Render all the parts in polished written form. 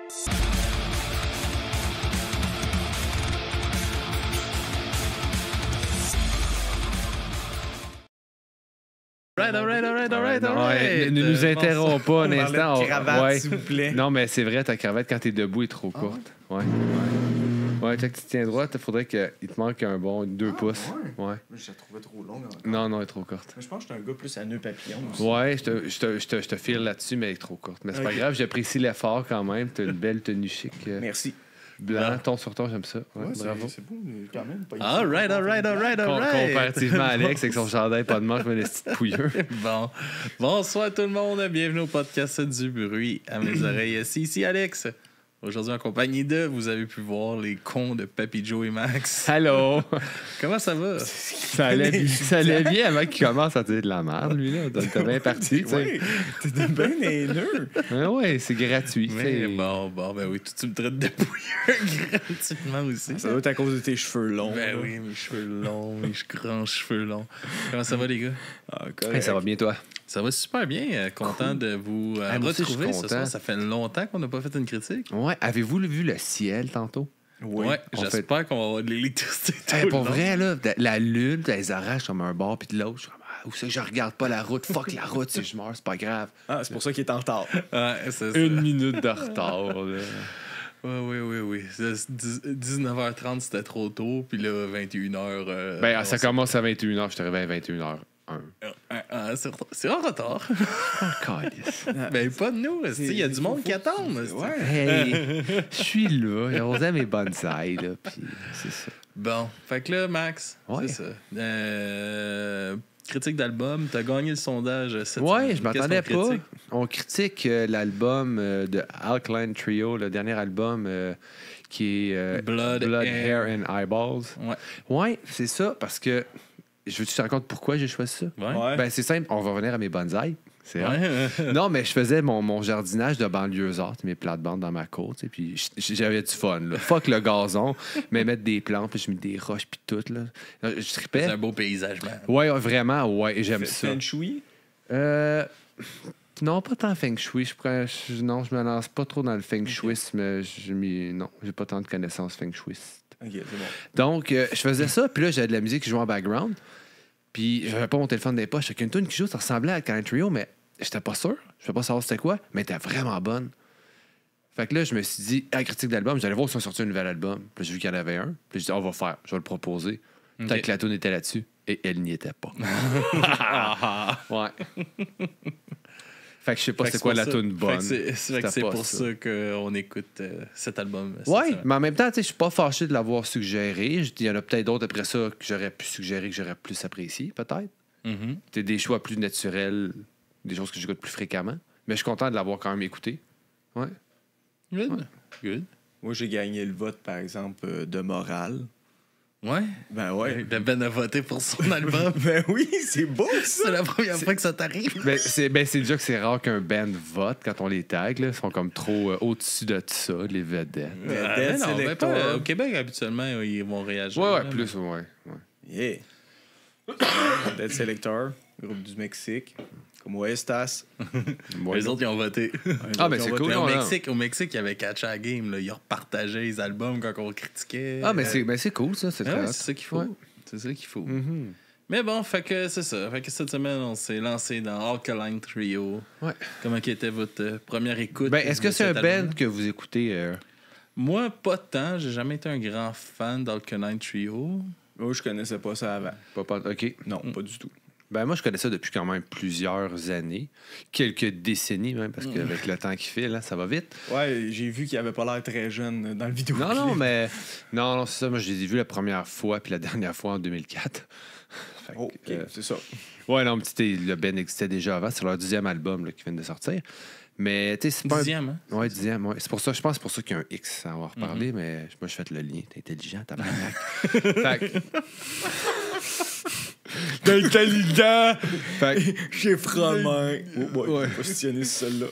Alright. Ne nous interromps pas un instant. Cravate, s'il vous plaît. Non, mais c'est vrai, ta cravate, quand t'es debout, est trop courte. Ouais, tu tiens droit, il faudrait qu'il te manque un bon 2 pouces. Ouais. Je la trouvais trop longue. Non, elle est trop courte. Mais je pense que je suis un gars plus à nœud papillon aussi. Ouais, je te file là-dessus, mais elle est trop courte. Mais c'est pas grave, j'apprécie l'effort quand même. T'as une belle tenue chic. Merci. Blanc, ton sur ton, j'aime ça. Ouais, bravo. C'est beau, mais quand même. Pas Alright. Comparativement à Alex, avec son chandail, pas de manche, mais le petit pouilleux. Bon. Bonsoir tout le monde. Bienvenue au podcast du bruit à mes oreilles. Ici Alex. Aujourd'hui en compagnie de, vous avez pu voir les cons de Papy Joe et Max. Allô? Comment ça va? Ça allait bien avant qu'il commence à dire de la merde, lui, là. T'es bien parti, tu sais. Ouais, t'es bien haineux. Ouais, c'est gratuit. Mais bon, ben oui, tu me traites de pouilleux gratuitement aussi. Ça doit être à cause de tes cheveux longs. Ben oui, mes cheveux longs, mes grands cheveux longs. Comment ça va, les gars? Hey, ça va bien, toi? Ça va super bien. Content de vous moi aussi, retrouver je suis ce content. soir. Ça fait longtemps qu'on n'a pas fait une critique. Ouais, avez-vous vu le ciel tantôt? Oui. Ouais, on j'espère qu'on va avoir de l'électricité tout Hey, le pour long. vrai, là, la lune, elle arrache comme un bord puis de l'autre. Je suis comme, où ça, je regarde pas la route. Fuck la route, si je meurs, c'est pas grave. Ah, c'est pour ça qu'il est en retard. Ouais, c'est ça. 1 minute de retard, là. Oui. 19h30, c'était trop tôt. Puis là, 21h... Ben, ça commence à 21h, je suis arrivé à 21h01. c'est en retard. Calice. Ben, pas de nous. Il y a du monde qui attend. Ouais. Hey, je suis là, j'ai arrosé mes bonsaïs, là, puis c'est ça. Bon, fait que là, Max, Ouais. c'est ça. Critique d'album, t'as gagné le sondage cette Ouais, semaine. je m'attendais Qu'est-ce qu'on pas. critique? On critique l'album de Alkaline Trio, le dernier album qui est Blood, Hair and Eyeballs. Ouais. Ouais, c'est ça, parce que je veux te raconter pourquoi j'ai choisi ça. Ouais. Ben, c'est simple, on va revenir à mes bonsaïs. C'est vrai. Ouais. Non, mais je faisais mon jardinage de banlieusards, mes plates-bandes dans ma cour, tu sais, puis j'avais du fun, là. Fuck le gazon, mais mettre des plantes, puis je mets des roches, puis tout, là. Je C'est tripais. un beau paysage, man. Ouais, vraiment, ouais, j'aime ça. Feng Shui. Non, pas tant feng shui. Non, je me lance pas trop dans le feng shuisme. Non, j'ai pas tant de connaissances feng shuistes. Ok, c'est bon. Donc, je faisais ça, puis là, j'avais de la musique qui jouait en background. Puis, j'avais pas mon téléphone dans les poches. J'avais une tune qui joue, ça ressemblait à Alkaline Trio, mais j'étais pas sûr. Je ne pas savoir c'était quoi, mais elle était vraiment bonne. Fait que là, je me suis dit, à la critique d'album, j'allais voir si on sortait un nouvel album. Puis j'ai vu qu'il y en avait un. Puis j'ai dit, on va faire, je vais le proposer. Peut-être que la tune était là-dessus. Et elle n'y était pas. Ouais. Fait que je sais pas c'est quoi la tune bonne. C'est pour ça qu'on écoute cet album. Ouais, mais en même temps, tu sais, je suis pas fâché de l'avoir suggéré. Il y en a peut-être d'autres après ça que j'aurais pu suggérer, que j'aurais plus apprécié, peut-être. Mm-hmm. C'est des choix plus naturels, des choses que j'écoute plus fréquemment. Mais je suis content de l'avoir quand même écouté. Ouais. Good. Moi, j'ai gagné le vote, par exemple, de Morale. Ouais. Ben ouais. Ben a voté pour son album. Ben oui, c'est beau, ça. C'est la première fois que ça t'arrive. C'est déjà que c'est rare qu'un band vote quand on les tag. Là. Ils sont comme trop au-dessus de ça, les vedettes. Dead Non, ben Selector. pas, au Québec, habituellement, ils vont réagir. Ouais, là, plus, ouais. Yeah. Dead Selector, groupe du Mexique. Comme Oestas. Ouais, Les autres, ils ont voté. Ah, ben c'est cool. Mais non, non. au Mexique, il y avait catché à la game. Là. Ils repartageaient les albums quand on critiquait. Ah, mais c'est cool, ça. C'est Ah ouais, très c'est ça qu'il faut. Ouais. C'est ça qu'il faut. Mhm. Mais bon, fait que c'est ça. Fait que cette semaine, on s'est lancé dans Alkaline Trio. Ouais. Comment était votre première écoute? Ben, est-ce que de c'est un cet album-là? band que vous écoutez? Moi, pas tant. J'ai jamais été un grand fan d'Alkaline Trio. Moi, je connaissais pas ça avant. OK. Non, pas du tout. Ben, moi, je connais ça depuis quand même plusieurs années. Quelques décennies, même, parce qu'avec le temps qui file, là, ça va vite. Ouais, j'ai vu qu'il avait pas l'air très jeune dans le vidéo. Non, mais... Non, c'est ça. Moi, je les ai vus la première fois, puis la dernière fois en 2004. Fait que, Oh, OK, c'est ça. Ouais, non, mais le band existait déjà avant. C'est leur 10e album là, qui vient de sortir. Mais, tu sais, c'est pas... 10e, hein? Ouais, 10e, ouais. C'est pour ça, je pense que c'est pour ça qu'il y a un X. Ça, on va en reparler, mais moi, je fais le lien. T'es intelligent, tabarnak. Fait que... intelligent. Fait que- Chez Fromain. Ouais. Positionner celle-là.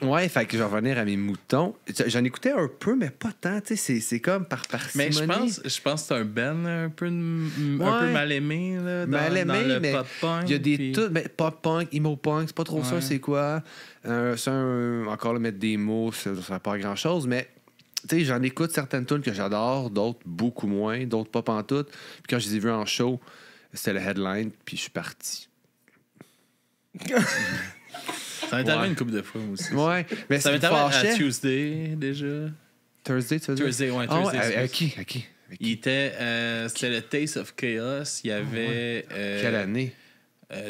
Ouais, fait que je vais revenir à mes moutons. J'en écoutais un peu, mais pas tant. Tu sais, c'est comme par Mais parcimonie. je pense que c'est un Ben un peu Ouais. mal aimé, là, Mal aimé, dans le mais pop-punk. il y a des puis- tout, mais pop-punk, emo-punk, c'est pas trop ça, Ouais. c'est quoi. Encore là, mettre des mots, ça sert pas à grand-chose, mais tu sais, j'en écoute certaines tunes que j'adore, d'autres beaucoup moins, d'autres pas pantoute. Puis quand je les ai vus en show, c'était le headline, puis je suis parti. Ça m'est arrivé Ouais. une couple de fois, moi aussi. Ouais, mais Ça ça m'est me arrivé à fâchait. Tuesday, déjà. Thursday, tu veux dire? Thursday, ouais, Ah ouais, Thursday. à excuse. qui? À qui? Avec Il qui? était... c'était le Taste of Chaos. Il y avait... Quelle année?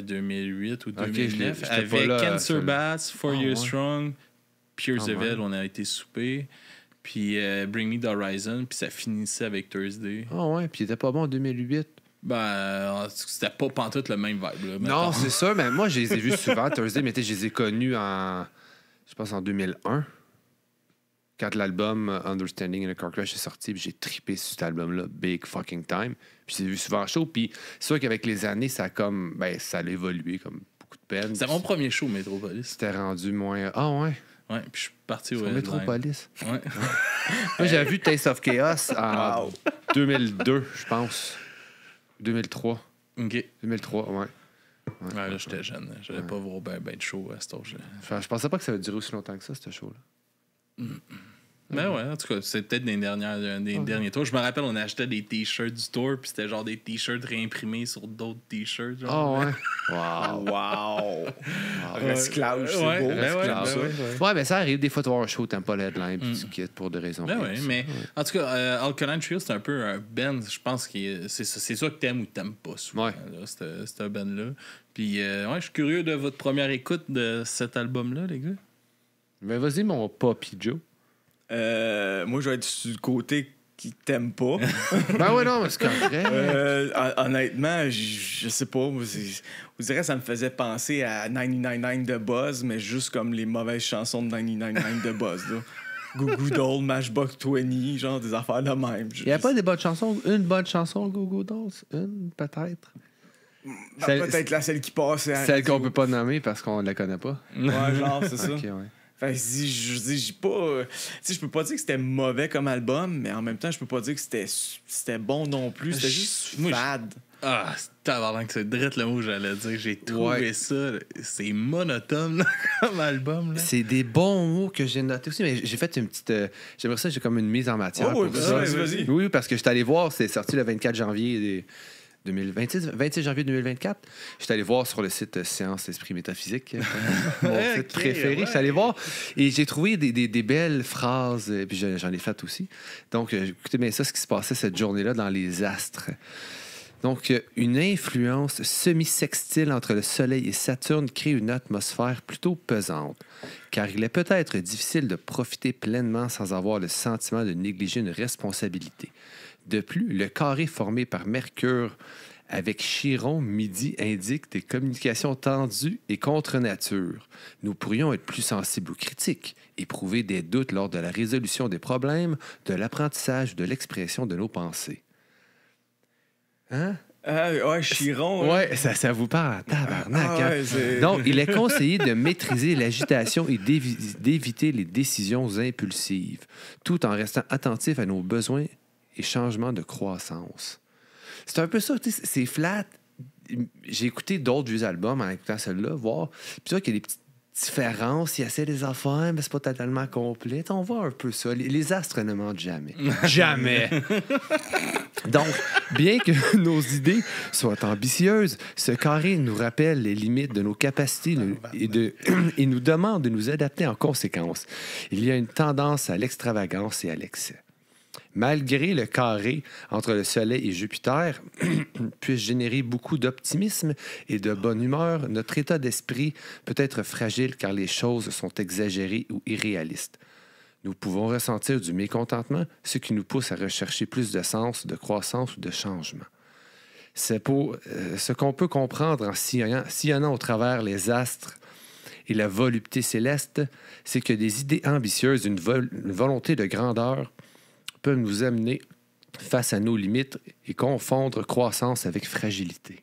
2008 ou Ok, 2009. j'étais pas Avec là, Cancer celle-là. Bats, Four Ah, Years ouais. Strong, Pure Ah, Zevel, ouais. on a été souper. Puis Bring Me the Horizon, puis ça finissait avec Thursday. Ah ouais, puis il était pas bon en 2008. Ben, c'était pas pantoute le même vibe. Là, Non, mettons. c'est ça, mais moi, je les ai vus souvent, Thursday, mais tu sais, je les ai connus je pense, en 2001. Quand l'album Understanding in a Car Crash est sorti, puis j'ai trippé sur cet album-là, Big Fucking Time. Puis je les ai vus souvent en show. Puis c'est sûr qu'avec les années, ça a comme. Ben, ça a évolué comme beaucoup de peine. C'était mon premier show, Metropolis. C'était rendu moins. Ah ouais, Ouais, puis je suis parti au sur headline. Metropolis. Ouais. Moi, j'avais vu Taste of Chaos en Wow. 2002, je pense. 2003. OK. 2003, ouais. Ouais, là, j'étais jeune. J'allais pas voir ben de show à cet âge-là. Enfin, je pensais pas que ça allait durer aussi longtemps que ça, ce show-là. Mais ouais, en tout cas, c'est peut-être des derniers tours. Je me rappelle, on achetait des t-shirts du store, puis c'était genre des t-shirts réimprimés sur d'autres t-shirts. Ah Genre. ouais. Wow. Wow. Recyclage, c'est Ouais, beau. ben ouais, recyclage, ben ça. ouais. Ouais, mais ça arrive des fois de voir un show, t'aimes pas le headline, puis tu quittes pour des raisons. Ben X. ouais, mais en tout cas, Alkaline Trio, c'est un peu un band, je pense que c'est ça que t'aimes ou t'aimes pas souvent, Ouais. là, c'est un band-là. Puis, ouais, je suis curieux de votre première écoute de cet album-là, les gars. Ben vas-y, mon Poppy Joe. Moi, je vais être sur le côté qui t'aime pas. Ben ouais, non, mais c'est correct. Honnêtement, je sais pas. Vous direz que ça me faisait penser à 99.9 de Buzz, mais juste comme les mauvaises chansons de 99.9 de Buzz. Là. Goo Goo Dolls, Matchbox 20, genre des affaires de même. Il n'y a pas des bonnes chansons. Une bonne chanson, Go Go Dolls? Une, peut-être. Peut-être la celle qui passait. à Celle qu'on radio. peut pas nommer parce qu'on la connaît pas. Ouais, genre, c'est ça. Ok, ouais. Fait que je dis, j'ai pas. Tu sais, je peux pas dire que c'était mauvais comme album, mais en même temps, je peux pas dire que c'était bon non plus. C'était juste Moi, fade. Ah, tabarnak, c'est direct le mot que j'allais dire. J'ai trouvé Ouais. ça, c'est monotone là, comme album. Là. C'est des bons mots que j'ai notés aussi, mais j'ai fait une petite. J'aimerais ça, j'ai comme une mise en matière. Oh, pour ouais, ça. vas-y. Oui, parce que je suis allé voir, c'est sorti le 24 janvier 26 janvier 2024. Je suis allé voir sur le site Science Esprit Métaphysique, mon Ok, site préféré. ouais. Je suis allé voir et j'ai trouvé des belles phrases, puis j'en ai faites aussi. Donc, écoutez bien ça, ce qui se passait cette journée-là dans les astres. Donc, une influence semi-sextile entre le Soleil et Saturne crée une atmosphère plutôt pesante, car il est peut-être difficile de profiter pleinement sans avoir le sentiment de négliger une responsabilité. De plus, le carré formé par Mercure avec Chiron midi indique des communications tendues et contre nature. Nous pourrions être plus sensibles aux critiques, éprouver des doutes lors de la résolution des problèmes, de l'apprentissage ou de l'expression de nos pensées. Hein? Ah, ouais, Chiron. hein. Ouais, ça vous parle en tabarnak. Ah, hein? ouais, c'est- Donc, il est conseillé de maîtriser l'agitation et d'éviter les décisions impulsives, tout en restant attentif à nos besoins et changements de croissance. C'est un peu ça, tu sais, c'est flat. J'ai écouté d'autres vieux albums en écoutant celui-là, voir. Puis tu vois qu'il y a des petites différences, il y a des affaires, mais c'est pas totalement complet. On voit un peu ça. Les astres ne mentent jamais. Jamais! Donc, bien que nos idées soient ambitieuses, ce carré nous rappelle les limites de nos capacités et nous demande de nous adapter en conséquence. Il y a une tendance à l'extravagance et à l'excès. Malgré le carré entre le Soleil et Jupiter puisse générer beaucoup d'optimisme et de bonne humeur, notre état d'esprit peut être fragile car les choses sont exagérées ou irréalistes. Nous pouvons ressentir du mécontentement, ce qui nous pousse à rechercher plus de sens, de croissance ou de changement. C'est pour ce qu'on peut comprendre en sillonnant au travers les astres et la volupté céleste, c'est que des idées ambitieuses, une volonté de grandeur peuvent nous amener face à nos limites et confondre croissance avec fragilité.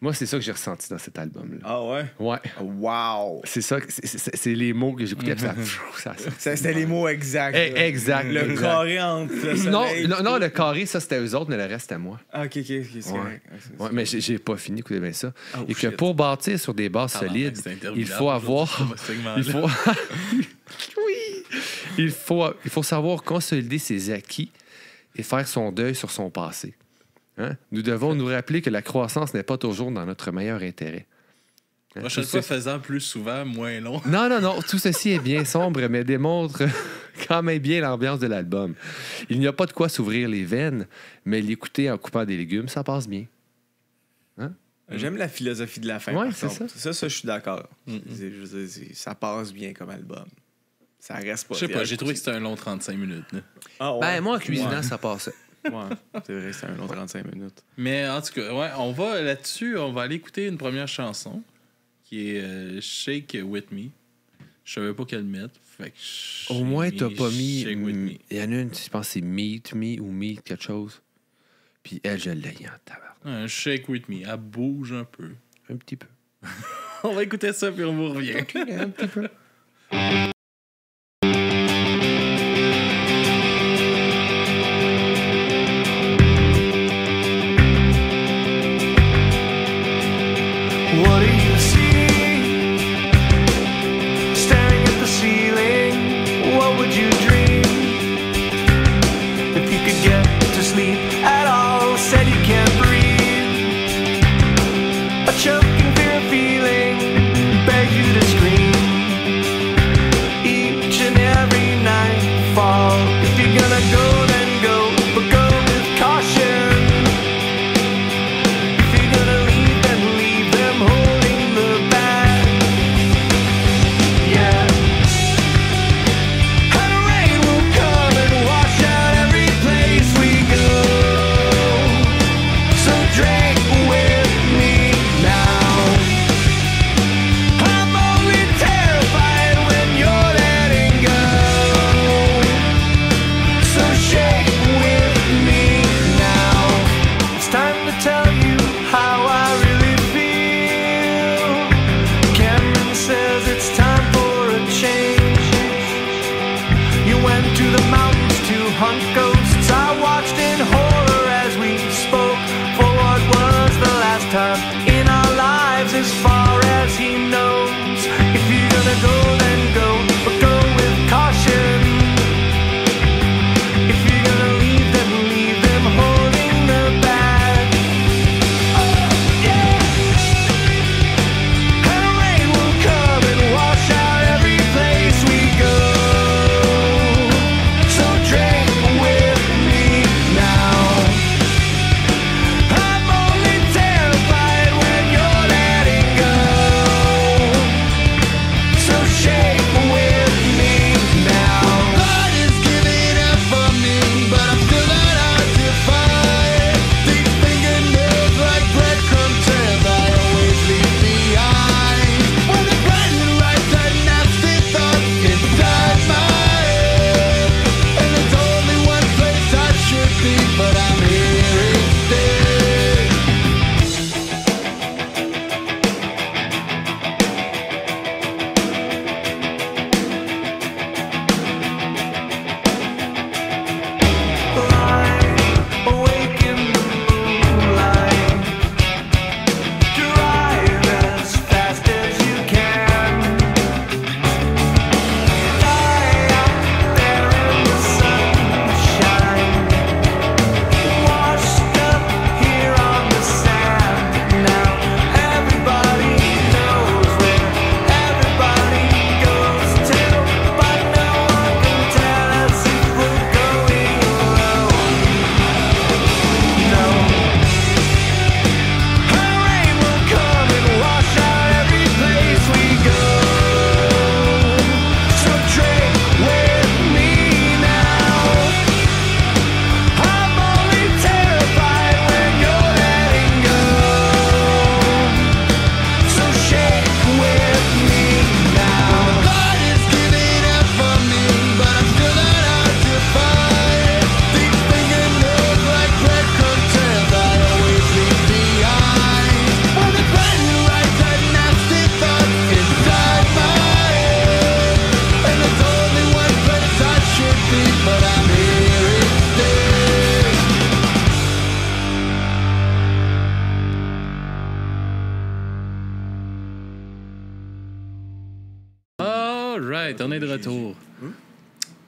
Moi, c'est ça que j'ai ressenti dans cet album-là. Ah ouais? Ouais. Wow! C'est ça, c'est les mots que j'écoutais, puis ça C'était les mots exacts. Exact. Le exact. carré entre le soleil. Non, le carré, ça, c'était eux autres, mais le reste, c'était moi. Ah, ok, c'est correct. Ouais, mais j'ai pas fini, écoutez bien ça. Oh, Et que shit. pour bâtir sur des bases solides, il faut avoir... Il faut... Oui! Il faut savoir consolider ses acquis et faire son deuil sur son passé. Hein? Nous devons nous rappeler que la croissance n'est pas toujours dans notre meilleur intérêt. Hein? Prochaine fois, faisant plus souvent, moins long. Non. Tout ceci est bien sombre, mais démontre quand même bien l'ambiance de l'album. Il n'y a pas de quoi s'ouvrir les veines, mais l'écouter en coupant des légumes, ça passe bien. Hein? J'aime la philosophie de la fin. Ouais, par c'est contre. ça. Ça, je suis d'accord. Je veux dire, ça passe bien comme album. Ça reste pas. Je sais pas, j'ai trouvé que c'était un long 35 minutes. Là. Ah, ouais. Ben, moi, en cuisinant, ça passait. Ouais, c'est vrai, c'est un long 35 minutes. Mais en tout cas, ouais, on va là-dessus, on va aller écouter une première chanson qui est Shake With Me. Je savais pas quelle mettre. Fait que Au moins, t'as pas mis. Shake With Me. Il y en a une, je pense que c'est Meet Me ou Meet quelque chose. Puis elle, je l'ai en tabac. Un Shake With Me. Elle bouge un peu. Un petit peu. On va écouter ça, puis on vous revient. Un petit peu. What do you see? Staring at the ceiling, what would you dream? If you could get to sleep at all, said you can't breathe. A choking fear feeling begs you to scream. Each and every night fall. If you're gonna go, then go, but go with caution. Holding the bag, yeah. And rain will come and wash out every place we go. Alright, on est de retour.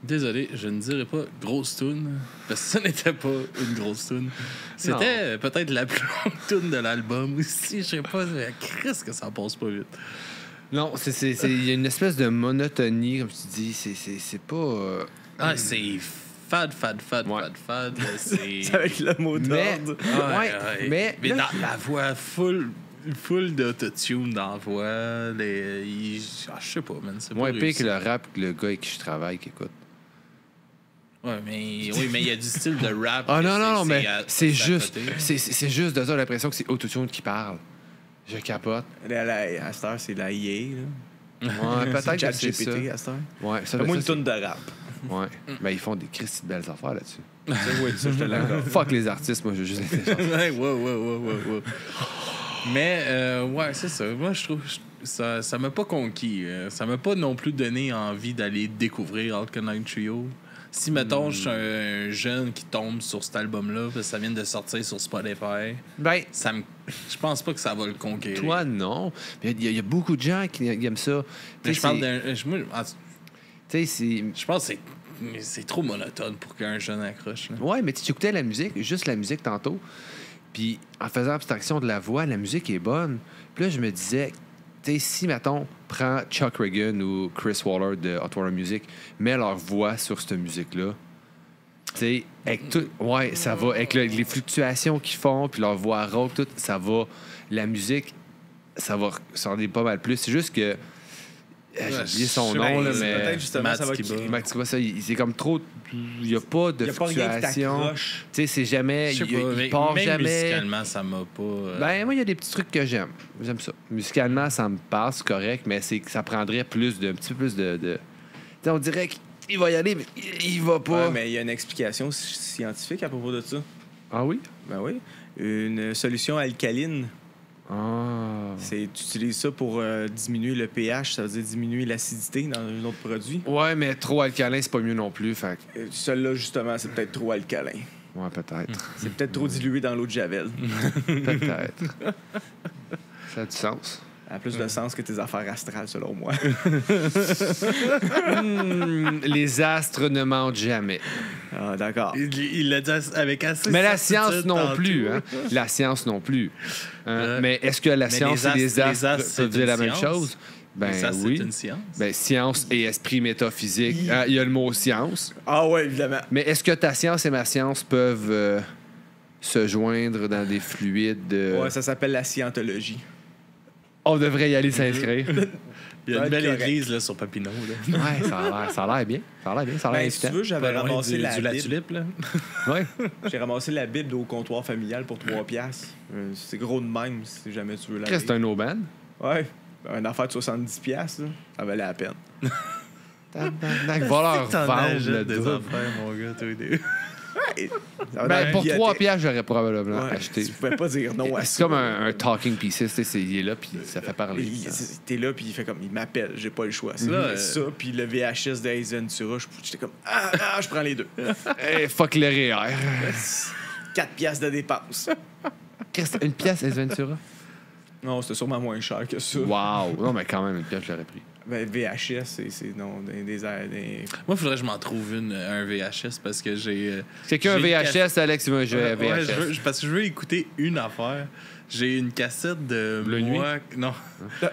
Désolé, je ne dirais pas grosse toune, parce que ça n'était pas une grosse toune. C'était peut-être la plus longue toune de l'album aussi. Je sais pas, Chris que ça passe pas vite. Non, il y a une espèce de monotonie, comme tu dis. C'est pas... Ah, c'est fade. C'est avec le mot d'ordre. Mais là, dans la voix full d'autotune dans la voix. Je sais pas, man. C'est moins pas pire réussi. que le rap que le gars avec qui je travaille qui écoute. Ouais, mais il y a du style de rap. Ah que non, mais c'est à juste... côté. C'est juste de ça, l'impression que c'est autotune qui parle. Je capote. À cette heure, c'est la IA. Ouais, peut-être que c'est ça. ChatGPT à cette heure. Ouais, ça Fais-moi doit une être ça. toune de rap. Ouais. Mais ils font des Christy de belles affaires là-dessus. Oui, ça, je te l'accorde. Fuck les artistes, moi, je veux juste l'intelligence. Ouais. Mais, ouais, c'est ça. Moi, je trouve ça m'a pas conquis. Ça m'a pas non plus donné envie d'aller découvrir Alkaline Trio. Si, mettons, je suis un jeune qui tombe sur cet album-là, parce que ça vient de sortir sur Spotify, Ben, je pense pas que ça va le conquérir. toi, non. Mais il y a beaucoup de gens qui aiment ça. Mais Tu je sais, parle c'est- d'un. Tu sais, c'est... Je pense que c'est trop monotone pour qu'un jeune accroche. Là. Ouais, mais tu écoutais la musique, juste la musique tantôt. Puis en faisant abstraction de la voix, la musique est bonne. Puis là, je me disais, tu sais, si, mettons, prends Chuck Reagan ou Chris Waller de Hot Water Music, mets leur voix sur cette musique-là. Tu sais, avec tout. Ouais, ça va. Avec les fluctuations qu'ils font, puis leur voix rauque, tout, ça va. La musique, ça va ressortir pas mal plus. C'est juste que. J'ai oublié son nom, là, c'est mais. peut-être justement, ça va Matt Skiba. créer- Max, tu vois ça, c'est comme trop. Il n'y a pas de Il y a pas rien qui fluctuation. t'accroche. Tu sais, c'est jamais. Je sais Il pas, mais part même jamais. musicalement, ça m'a pas... Ben, moi, il y a des petits trucs que j'aime. J'aime ça. Musicalement, ça me passe correct, mais c'est que ça prendrait un petit peu plus de... Tu sais, on dirait qu'il va y aller, mais il va pas. Ouais, mais il y a une explication scientifique à propos de ça. Ah oui? Ben oui. Une solution alcaline. Ah. Tu utilises ça pour diminuer le pH, ça veut dire diminuer l'acidité dans un autre produit. Ouais, mais trop alcalin, c'est pas mieux non plus. Fait que- Celui-là, justement, c'est peut-être trop alcalin. ouais, peut-être. C'est peut-être trop dilué dans l'eau de Javel. Peut-être. Ça a du sens. Ça a plus de sens que tes affaires astrales, selon moi. Les astres ne mentent jamais. Ah, d'accord. Il l'a dit avec assez... Mais la certitude science non tantôt. plus. Hein? La science non plus. Hein? Ouais. Mais est-ce que la Mais science et les astres c'est peuvent dire une la même science. chose? Ben Mais ça, oui. c'est une science. Ben, science et esprit métaphysique. Il y a le mot science. Ah ouais, évidemment. Mais est-ce que ta science et ma science peuvent se joindre dans des fluides? Ouais, ça s'appelle la scientologie. On devrait y aller s'inscrire. Il y a Ouais, une belle correct. église là, sur Papineau. Là. Ouais, ça a l'air bien. Ça a l'air bien. Ça a l'air Ben, si tu invitant. veux, j'avais Pas loin ramassé la la Bible. tulipe. Là. Ouais. J'ai ramassé la Bible au comptoir familial pour 3 piastres. C'est gros de même, si jamais tu veux la C'est un no-ban. Ouais. Une affaire de 70 piastres, là, ça valait la peine. Tabarnak, va leur T'en vendre achètes le des double. affaires, mon gars, toi, des... Ça va dans Ben, la pour 3 bibliothèque. piastres, j'aurais probablement Ouais, acheté. Tu pouvais pas dire non à C'est ça. comme un talking pieces, tu sais, il est là, puis ça fait parler. T'es là, puis il fait comme, il m'appelle, j'ai pas le choix. C'est Là, ça, puis le VHS d'Ace Ventura, j'étais comme, je prends les deux. Hey, fuck le REER. 4 piastres de dépenses. Christ, une pièce, Ace Ventura? Non, c'était sûrement moins cher que ça. Wow! Non, mais quand même, une pièce, je l'aurais pris. Ben, VHS, c'est non, des Moi, il faudrait que je m'en trouve un VHS parce que j'ai... Quelqu'un un j'ai une VHS, Alex, il veut un jeu Ouais, VHS. parce que je veux écouter une affaire. J'ai une cassette de Le moi... Non.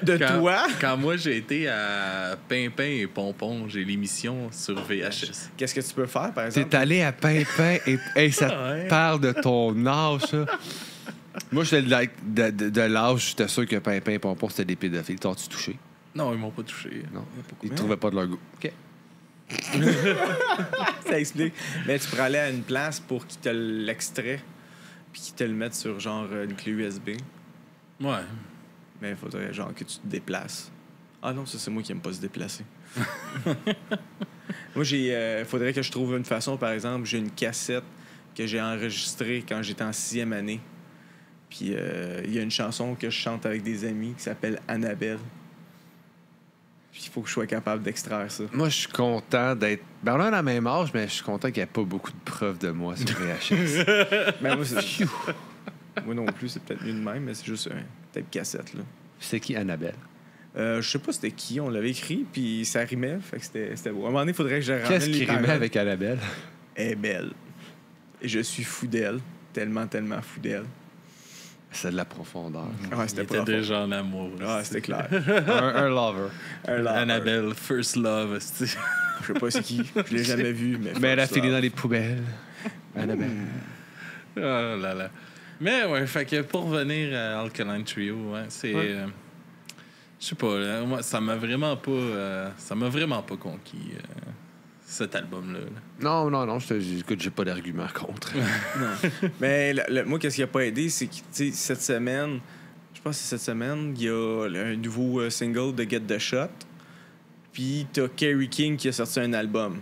De Quand- toi? Quand moi, j'ai été à Pimpin et Pompon, j'ai l'émission sur VHS. Qu'est-ce que tu peux faire, par exemple? T'es allé à Pimpin et hey, ça te Ouais. parle de ton âge, ça. Moi, j'étais de l'âge, j'étais sûr que Pimpin et Pompon, c'était des pédophiles. T'as-tu touché? Non, ils m'ont pas touché. Non. Ils trouvaient pas de leur goût. OK. Ça explique. Mais tu pourrais aller à une place pour qu'ils te l'extraient puis qu'ils te le mettent sur genre une clé USB. Ouais. Mais il faudrait genre que tu te déplaces. Ah non, ça c'est moi qui aime pas se déplacer. Moi, faudrait que je trouve une façon, par exemple, j'ai une cassette que j'ai enregistrée quand j'étais en 6e année. Puis il y a une chanson que je chante avec des amis qui s'appelle Annabelle. Puis il faut que je sois capable d'extraire ça. Moi, je suis content d'être. Ben, on a la même âge, mais je suis content qu'il n'y ait pas beaucoup de preuves de moi sur VHS. Ben, moi, c'est... moi non plus, c'est peut-être mieux de même, mais c'est juste un tape cassette, là. C'est qui, Annabelle? Je sais pas c'était qui, on l'avait écrit, puis ça rimait, fait que c'était beau. À un moment donné, il faudrait que je ramène Qu'est-ce les qui paroles. rimait avec Annabelle? Elle est belle. Et je suis fou d'elle. Tellement, tellement fou d'elle. C'est de la profondeur. Ouais, Il c'était était profond. déjà en amour. Ah, c'était clair. un lover. Un lover. Annabelle, First Love. c'est- Je sais pas c'est qui. Je l'ai jamais vu, mais... Mais elle a first filé love. dans les poubelles. Annabelle. Oh là là. Mais ouais, fait que pour revenir à Alkaline Trio, ouais, c'est. Je sais pas, là, moi, ça m'a vraiment pas conquis, cet album-là. là. Non, écoute, j'ai pas d'argument contre. Mais moi, qu'est-ce qui a pas aidé, c'est que, tu sais, cette semaine, je pense que c'est cette semaine, il y a un nouveau single de Get the Shot. Puis t'as Kerry King qui a sorti un album.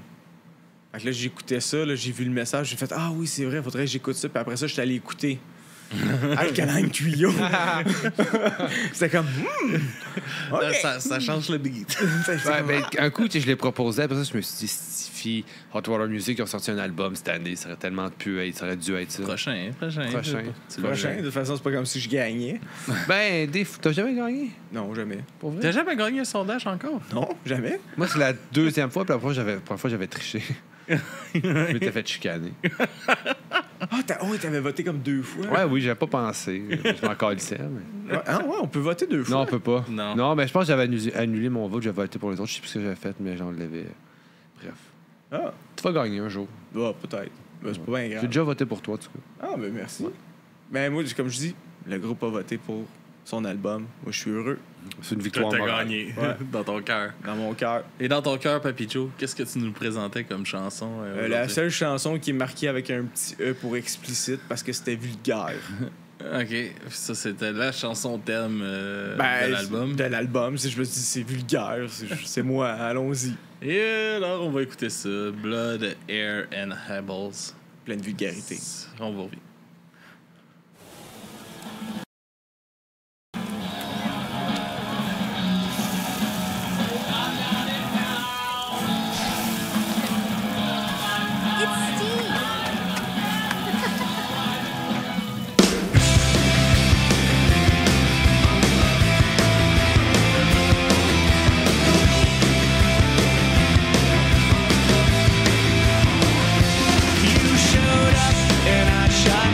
Fait que là, j'écoutais ça, là, j'ai vu le message, j'ai fait « Ah oui, c'est vrai, faudrait que j'écoute ça. » Puis après ça, j'étais allé écouter Alkaline Trio. C'était comme OK. Ça change le beat. Ouais, ben, un coup, tu sais, je l'ai proposé. Après ça, je me suis dit, Stiffy, Hot Water Music, ils ont sorti un album cette année. Ça aurait tellement pu être, ça aurait dû être ça. Prochain. Prochain. Prochain, de toute façon, c'est pas comme si je gagnais. Ben, t'as jamais gagné? Non, jamais. Pour vrai? T'as jamais gagné un sondage encore? Non, jamais. Moi, c'est la deuxième fois, puis la première fois, j'avais triché. Je m'étais fait chicaner. Ah, t'avais voté comme 2 fois. Ouais, oui, j'avais pas pensé. Je m'en calissais, mais... Ouais, ah ouais, on peut voter 2 fois. Non, on peut pas. Non. Mais je pense que j'avais annulé mon vote, j'avais voté pour les autres. Je sais plus ce que j'avais fait, mais j'en l'avais. Bref. Ah, Tu vas gagner un jour. peut-être. Ben, c'est pas bien grave. J'ai déjà voté pour toi, en tout cas. Ah, ben merci. Ben moi, comme je dis, le groupe a voté pour son album. Moi, je suis heureux. C'est une Toi, victoire t'as morale. gagné Ouais. dans ton cœur. Dans mon cœur. Et dans ton cœur, Papy Joe, qu'est-ce que tu nous présentais comme chanson? La aujourd'hui? seule chanson qui est marquée avec un petit E pour explicite parce que c'était vulgaire. OK. Ça, c'était la chanson thème Ben, de l'album. De l'album. Si je me dis c'est vulgaire, c'est moi, allons-y. Et alors, on va écouter ça. Blood, Air and Hebbles. Plein de vulgarité. On va revivre. It's Steve. You showed up and I shot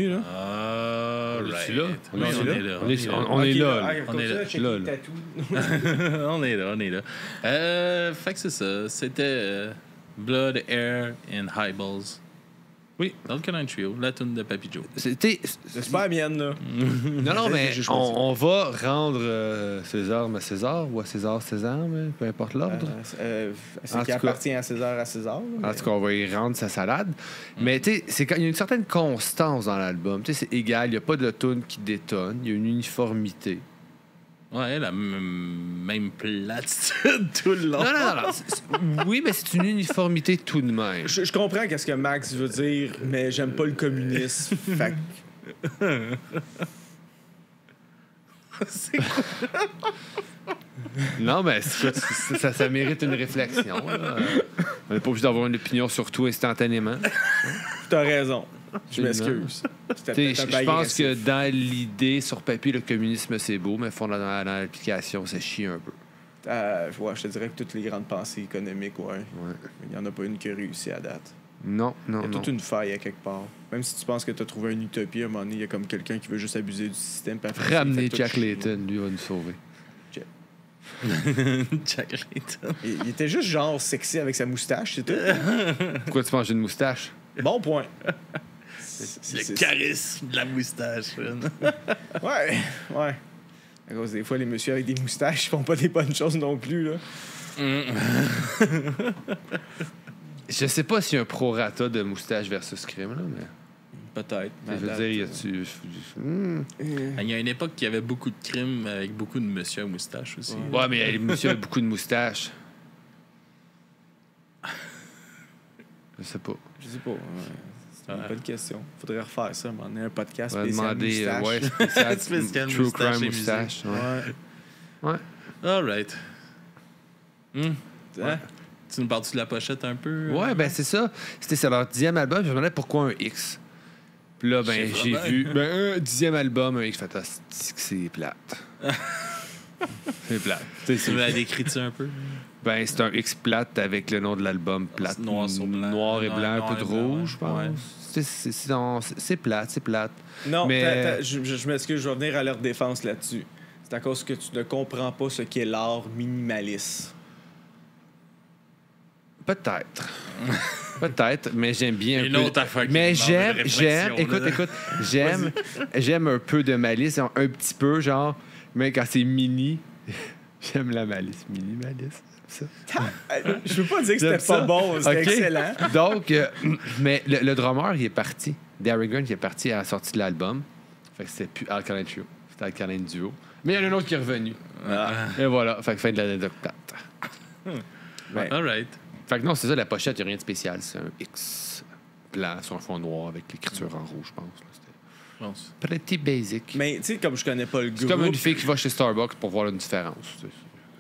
Right. là? Oui, on est là. On est là. On est là. Là, là. On est là. Fait que c'est ça. C'était Blood, Air and Highballs. Oui. Dans le Canine Trio, la tune de Papy Joe. C'était... C'est pas la mienne, là. Non, mais J'ai choisi. on va rendre César à César ou à César, mais peu importe l'ordre. C'est En qui tout cas. appartient à César, là, En mais- tout cas, on va y rendre sa salade. Mais tu sais, il y a une certaine constance dans l'album. Tu sais, c'est égal. Il n'y a pas de tune qui détonne. Il y a une uniformité. Ouais, la même platitude tout le long. Non. Oui, mais c'est une uniformité tout de même. Je comprends qu'est-ce que Max veut dire, mais j'aime pas le communisme. Fait que- C'est quoi? Non, mais ça mérite une réflexion. Là. On n'est pas obligé d'avoir une opinion sur tout instantanément. t'as raison. Je Absolument. m'excuse. C'était T'sais, peut-être un peu je pense que agressif. dans l'idée, sur papier, le communisme, c'est beau, mais dans l'application, ça chie un peu. Ouais, je te dirais que toutes les grandes pensées économiques, ouais. Ouais. Il n'y en a pas une qui a réussi à date. Non. Il y a toute une faille à quelque part. Même si tu penses que tu as trouvé une utopie, à un moment donné, il y a comme quelqu'un qui veut juste abuser du système. puis après ça, il Ramener fait tout Jack chier. Layton, lui, va nous sauver. Jack Layton. Il était juste genre sexy avec sa moustache, c'est tout. Pourquoi tu manges une moustache? Bon point. Le charisme de la moustache. Ouais. À cause des fois, les messieurs avec des moustaches font pas des bonnes choses non plus, là. Je sais pas s'il y a un prorata de moustache versus crime, là, mais... Peut-être. Je veux dire, y a-tu... Il y a une époque qu'il y avait beaucoup de crimes avec beaucoup de monsieur à moustache aussi. Ouais, mais les monsieur a beaucoup de moustaches. Je sais pas. Je sais pas. C'est une Ouais. bonne question. Faudrait refaire ça, on a un podcast On va spécial demander... moustache. ouais, spécial Spécial True moustache Crime et moustache. Ouais. All right. Hein? Tu nous parles-tu de la pochette un peu? Ouais, ben c'est ça. C'est leur 10e album. Je me demandais pourquoi un X. Puis là, ben, Je sais j'ai pas. vu un 10e album, un X. Fantastique, c'est plate. C'est plate. Tu sais, Tu la c'est- décris-tu un peu? Ben, c'est un X plate avec le nom de l'album plate. Noir sur blanc. Noir et blanc, Noir un peu et de blanc, rouge, je ouais. pense. C'est plate, c'est plate. Non, Mais- je m'excuse, je vais venir à leur défense là-dessus. C'est à cause que tu ne comprends pas ce qu'est l'art minimaliste. Peut-être. Peut-être, mais j'aime bien un Une peu... autre affaire qui Mais demande une j'aime, réflexion, j'aime un peu de malice, un petit peu, genre, mais quand c'est mini, j'aime la malice, minimaliste, ça. Je veux pas dire que J'aime c'était pas ça. bon, c'était OK. excellent. Donc, mais le drummer, il est parti. Darren Grant, il est parti à la sortie de l'album. Fait que c'était plus Alkaline Trio, c'était Alkaline Duo. Mais il y en a un autre qui est revenu. Et voilà, fait que fin de l'anecdote plate. All right. Fait que non, c'est ça, la pochette, il n'y a rien de spécial. C'est un X blanc sur un fond noir avec l'écriture en rouge, je pense. là. C'était Bon, c'est- pretty basic. Mais tu sais, comme je connais pas le C'est comme groupe, une fille qui va chez Starbucks pour voir une différence. tu sais.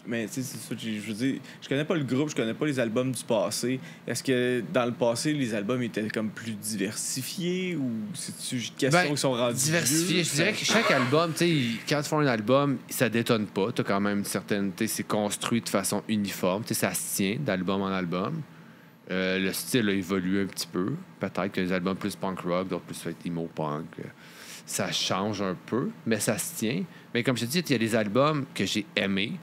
mais tu sais, c'est ça, je veux dire, je connais pas le groupe, je connais pas les albums du passé. Est-ce que dans le passé, les albums étaient comme plus diversifiés ou c'est-tu une question Ben, qui sont rendus Diversifié. vieux? Je dirais que chaque album, tu sais, quand ils font un album, ça détonne pas. T'as quand même une certaine. Tu sais, c'est construit de façon uniforme. Tu sais, ça se tient d'album en album. Le style a évolué un petit peu. Peut-être que les albums plus punk rock, d'autres plus fait emo punk. Ça change un peu, mais ça se tient. Mais comme je te dis, il y a des albums que j'ai aimés,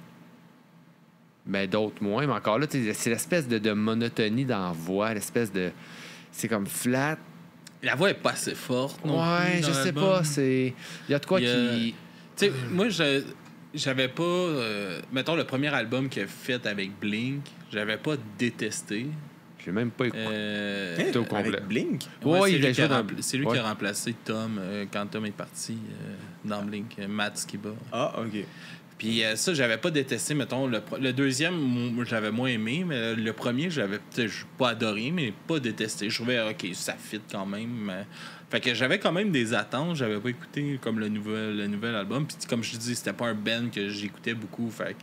mais d'autres moins. Mais encore là, tu sais, c'est l'espèce de monotonie dans la voix, l'espèce de. C'est comme flat. La voix est pas assez forte. Non Ouais, plus, je dans sais l'album. pas. C'est. Il y a de quoi Il y a- qui. Tu sais, moi, j'avais pas. Mettons, le premier album qu'il a fait avec Blink, j'avais pas détesté. J'ai même pas écouté. Hein? au complet. Avec Blink? Ouais, c'est il lui, a qui a, joué dans- c'est lui ouais. qui a remplacé Tom quand Tom est parti dans Blink, Matt Skiba. Ah, OK. Puis ça, j'avais pas détesté, mettons. Le deuxième, moi, je l'avais moins aimé, mais le premier, j'avais peut-être pas adoré, mais pas détesté. Je trouvais, OK, ça fit quand même. Fait que j'avais quand même des attentes. J'avais pas écouté comme le nouvel album. Puis comme je dis, c'était pas un band que j'écoutais beaucoup. Fait que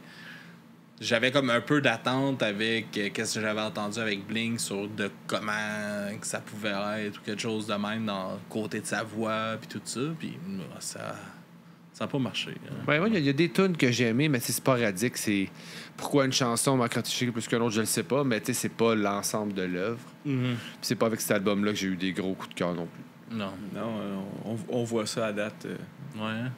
j'avais comme un peu d'attente avec qu'est-ce que j'avais entendu avec Blink sur de comment que ça pouvait être ou quelque chose de même dans le côté de sa voix puis tout ça. Puis ça n'a pas marché. Hein. Ben, ouais, il y a des tunes que j'ai aimées, mais c'est sporadique. C'est pourquoi une chanson m'a critiqué plus qu'une autre, je le sais pas, mais tu sais, c'est pas l'ensemble de l'œuvre. Puis c'est pas avec cet album-là que j'ai eu des gros coups de cœur non plus. Non. Non, on voit ça à date. Ouais.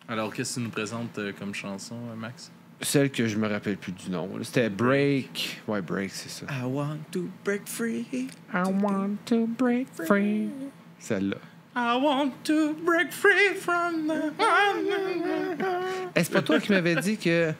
Alors, qu'est-ce que tu nous présentes comme chanson, Max? Celle que je me rappelle plus du nom. C'était Break. Ouais, Break, c'est ça. I want to break free. I want to break free. Celle-là. I want to break free from the... Est-ce pas toi qui m'avais dit que...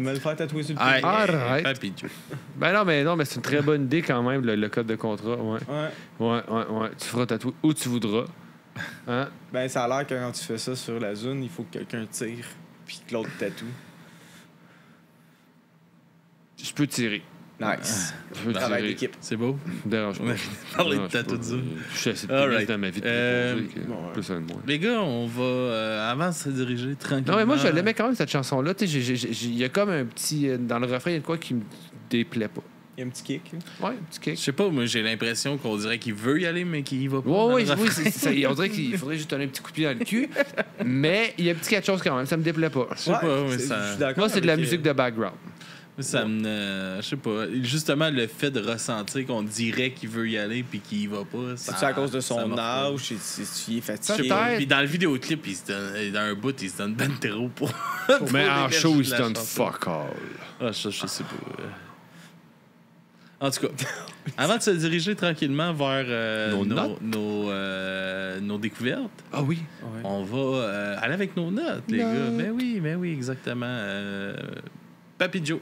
me le faire tatouer sur le Ah, pied. Arrête. Papy. Ben non, mais c'est une très bonne idée quand même, le code de contrat. Ouais. Ouais. Tu feras tatouer où tu voudras. Hein? Ben, ça a l'air que quand tu fais ça sur la zone, il faut que quelqu'un tire, puis que l'autre tatoue. Je peux tirer. Nice. Je peux Travail tirer. d'équipe. C'est beau. Me dérange On pas. a parlé de Dérange tatou pas. de ça. Je suis assez de All pénis right. dans ma vie de proposer que bon, ouais. plus un de moins. Les gars, on va avant de se diriger tranquillement. Non, mais moi, je l'aimais quand même, cette chanson-là. Tu sais, il y a comme un petit... dans le refrain, il y a de quoi qui me déplaît pas. Il y a un petit kick. Là. Ouais, un petit Je kick. sais pas, moi j'ai l'impression qu'on dirait qu'il veut y aller, mais qu'il y va pas. Ouais, dans oui, le refrain. on dirait qu'il faudrait juste donner un petit coup de pied dans le cul. Mais il y a un petit quelque chose quand même, ça me déplaît pas. Je sais pas, mais je ça. suis d'accord Moi, c'est de la avec, musique de background. Ça me. Je sais pas. Justement, le fait de ressentir qu'on dirait qu'il veut y aller puis qu'il y va pas. C'est-tu à cause de ça son marche pas. âge? Il est fatigué? Peut-être. Puis dans le vidéoclip, il se donne, dans un bout, il se donne ben terreau pour. Mais en les show, verges il se de la donne chanson. fuck all. Ah, je sais pas. En tout cas, avant de se diriger tranquillement vers Nos notes? nos découvertes, Ah oui. on va aller avec nos notes, les gars. Ben oui, exactement. Papy Joe,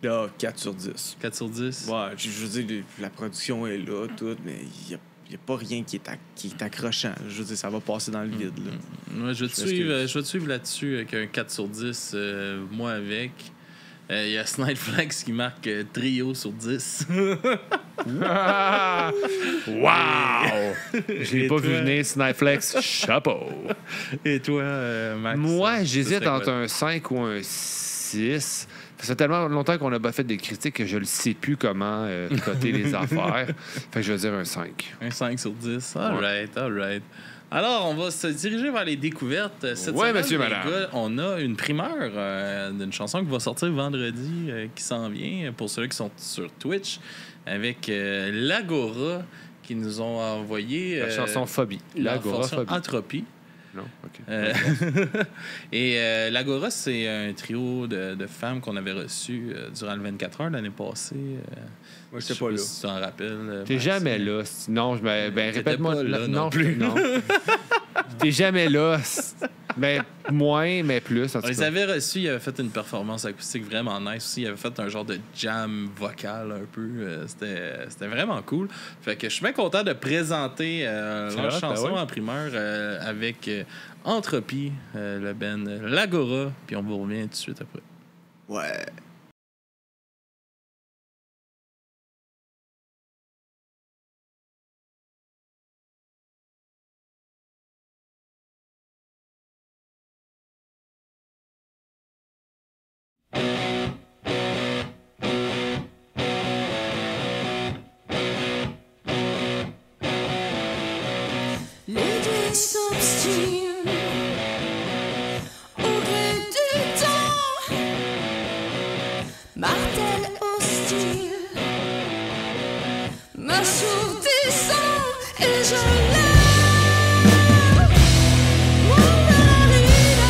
Là, 4 sur 10. 4 sur 10. Ouais, je veux dire, la production est là, tout, mais il n'y a pas rien qui est accrochant. Je veux dire, ça va passer dans le vide. Là. Ouais, je vais te suivre là-dessus avec un 4 sur 10, moi avec. Il y a Snideflex qui marque trio sur 10. Wow! Je l'ai pas vu venir, Snipeflex. Chapeau! Et toi, Max? Moi, ça j'hésite serait entre quoi? un 5 ou un 6. Ça fait tellement longtemps qu'on n'a pas fait des critiques que je ne sais plus comment coter les affaires. Fait que je vais dire un 5. Un 5 sur 10. All right. Alors, on va se diriger vers les découvertes. Cette Ouais, semaine, monsieur, les madame. gars, on a une primeur d'une chanson qui va sortir vendredi, qui s'en vient, pour ceux qui sont sur Twitch, avec l'Agora, qui nous ont envoyé... La chanson Phobie. la L'Agora chanson Phobie. Entropie. Non? OK. Et l'Agora, c'est un trio de femmes qu'on avait reçu durant le 24 heures l'année passée. Moi, Je j'étais sais pas là. Si tu t'en rappelles. T'es Max. jamais là. Non, ben T'étais répète-moi. pas là non non plus. Non. T'es jamais là. Mais moins, mais plus. En On tout les cas. avait reçus, ils avaient fait une performance acoustique vraiment nice aussi. Ils avaient fait un genre de jam vocal un peu. C'était vraiment cool. Fait que je suis bien content de présenter leur hot, chanson ben ouais. en primeur avec Entropie, le band L'Agora. Puis on vous revient tout de suite après. Ouais. Les s'obstinent au gré du temps, martel hostile, m'assourdissant et je lève mon narine.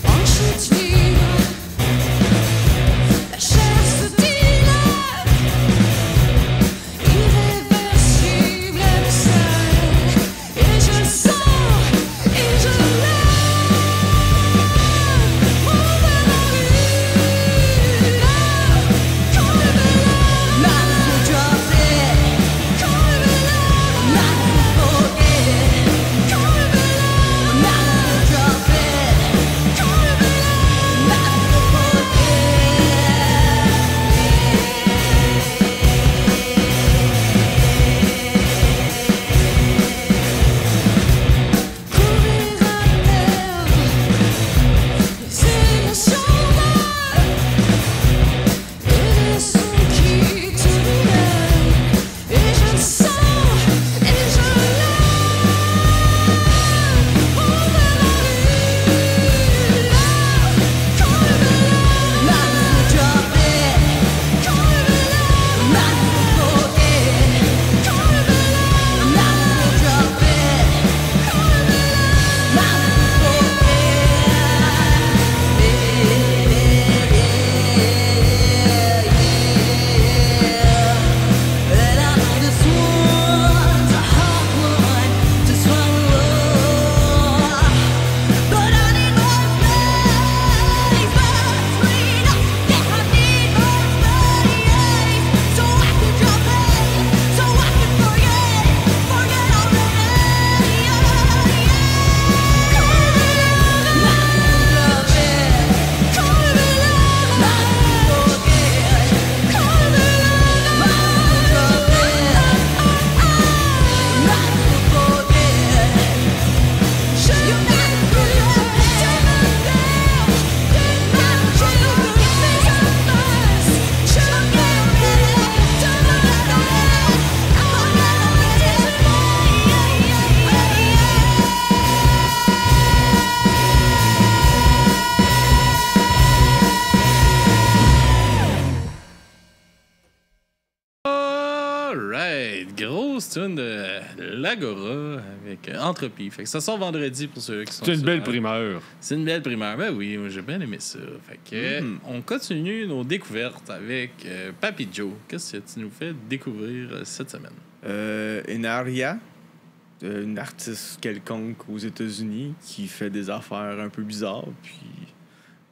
En chute libre, la chair se dilate. Alright, grosse tune de l'Agora avec Entropie. Fait que ça sort vendredi pour ceux qui sont. C'est une sur- belle primeur. C'est une belle primaire. Ben oui, moi, j'ai bien aimé ça. Fait que on continue nos découvertes avec Papy Joe. Qu'est-ce que tu nous fais découvrir cette semaine? Enaria, une artiste quelconque aux États-Unis qui fait des affaires un peu bizarres, puis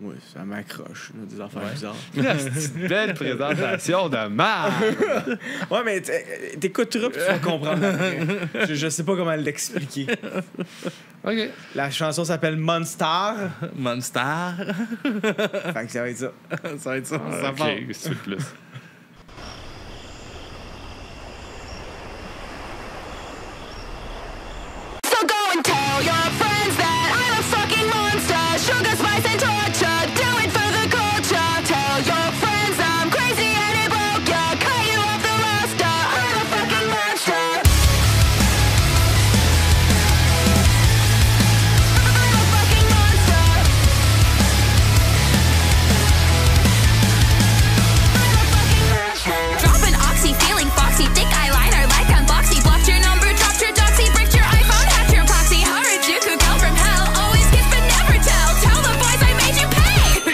ouais, ça m'accroche, là, des affaires bizarres. C'est une belle présentation de merde. Ouais, mais t'écouteras puis tu vas comprendre après. Je sais pas comment l'expliquer. OK. La chanson s'appelle Monster. Monster. Fait que ça va être ça. Ça va être ça. Ça part. OK, qu'est-ce que tu veux de plus? So go and tell your friends that I'm a fucking monster. Sugar, spice, and torture. Do it for the culture. Tell your friends I'm crazy and it broke ya. Cut you off the roster. I'm a fucking monster. I'm a fucking monster. I'm a fucking monster. Drop an oxy, feeling foxy. Thick eyeliner like I'm boxy. Blocked your number, dropped your doxy. Bricked your iPhone, hacked your proxy. Harajuku, girl from hell. Always kiss but never tell. Tell the boys I made you pay.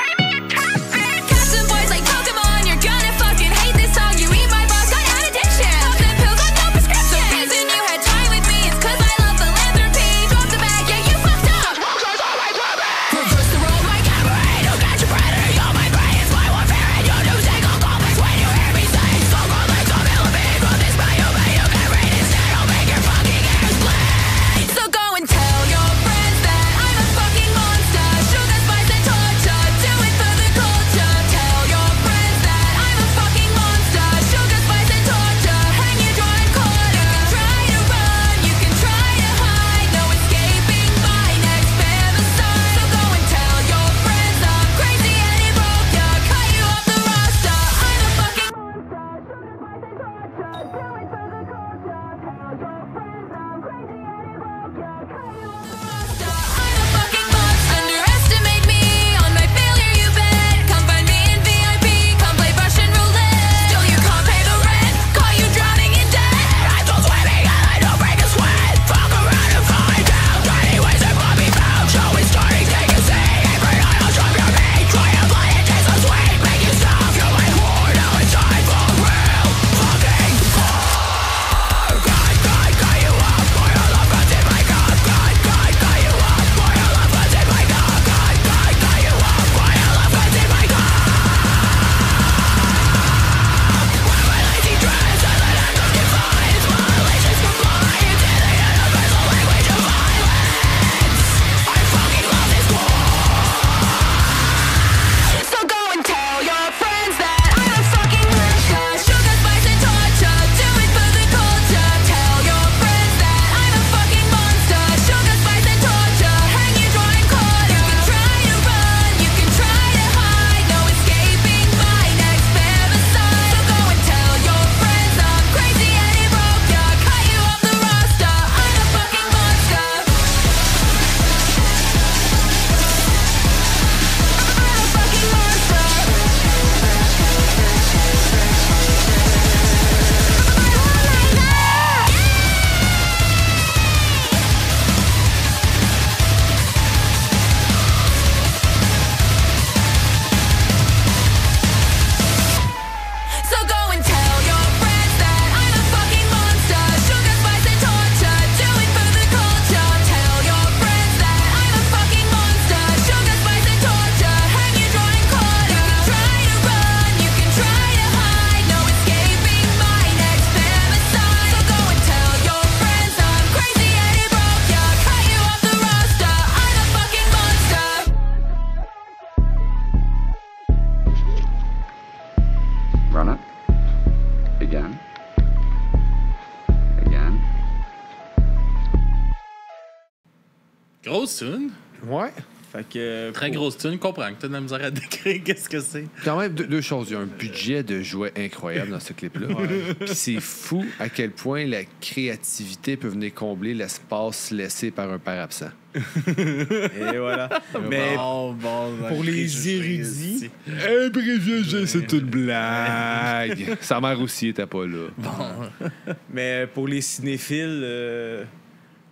Catch some boys like Pokemon. You're gonna fucking hate this song. You eat my boss, got an addiction. Pops and pills on no prescription. The reason you had time with me is 'cause I love philanthropy. Drop the bag, yeah, you fucked up. Reverse the role, my camera. Don't catch a predator. You're my prey. It's my warfare and your new single complex. When you hear me say, so go like a millipede. From this by you can read instead. I'll make your fucking ears bleed. So go and tell your friends that I'm a fucking monster. Sugar, spice, and torture. Do it for the culture. Tell your friends that I'm a fucking monster. Sugar, spice, and torture. Hang you, draw, and quarter. You can try to run, you can try to hide. No escaping my next femicide. So go and tell your friends I'm crazy and it broke ya. Cut you off the roster. I'm a fucking monster. Sugar, spice, and torture. Do it for the culture. Tell your friends I'm crazy and it broke ya. Cut you off the roster. I'm a fucking monster. Underestimate me on my failure, you bet. Come find me in VIP. Come play Russian roulette. Still you can't pay the rent. Call you drowning in debt. I'm still swimming and I don't break a sweat. Fuck around and find out. Tiny ways that Bobby found. Show is starting, take a seat. Every night I'll drop your beat. Try and blind it, taste so sweet. Make you stop. You're my whore. Now it's time for real fucking fun. Cut you off. Boy, I love guns in my gun. Cut you off. Boy, I love guns in my gun. Cut you off. Boy, I love guns in my gun. Wear my lazy dress as an act of defiance. Violations compliance in the universal language of violence. I fucking love this war. So go and tell your friends that I'm a fucking monster. Sugar, spice, and torture. Do it for the culture. Tell your friends that I'm a fucking monster. Sugar, spice, and torture. Hang you, draw, and quarter. You can try to run, you can try to hide. No escaping my next femicide. So go and tell your friends I'm crazy and it broke ya. Cut you off the roster. I'm a fucking monster. I'm a fucking monster. So go and tell your friends that I'm a fucking monster. Sugar, spice, and torture. Do it for the culture. Tell your friends that I'm a fucking monster. Sugar, spice, and torture. Hang you, draw, and quarter. You can try to run, you can try to hide. No escaping my next femicide. So go and tell your friends I'm crazy and it broke ya. Cut you off the roster. I'm a fucking monster. Run it. Again. Again. Grosse tune. Ouais. Fait que, Très grosse tune, comprends que t'as de la misère à décrire qu'est-ce que c'est. Quand même, deux choses. Il y a un budget de jouets incroyable dans ce clip-là. Puis c'est fou à quel point la créativité peut venir combler l'espace laissé par un père absent. Et voilà. Mais bon, pour les préjugés érudits, ici. Un préjugé, c'est une blague. Sa mère aussi était pas là. Mais pour les cinéphiles,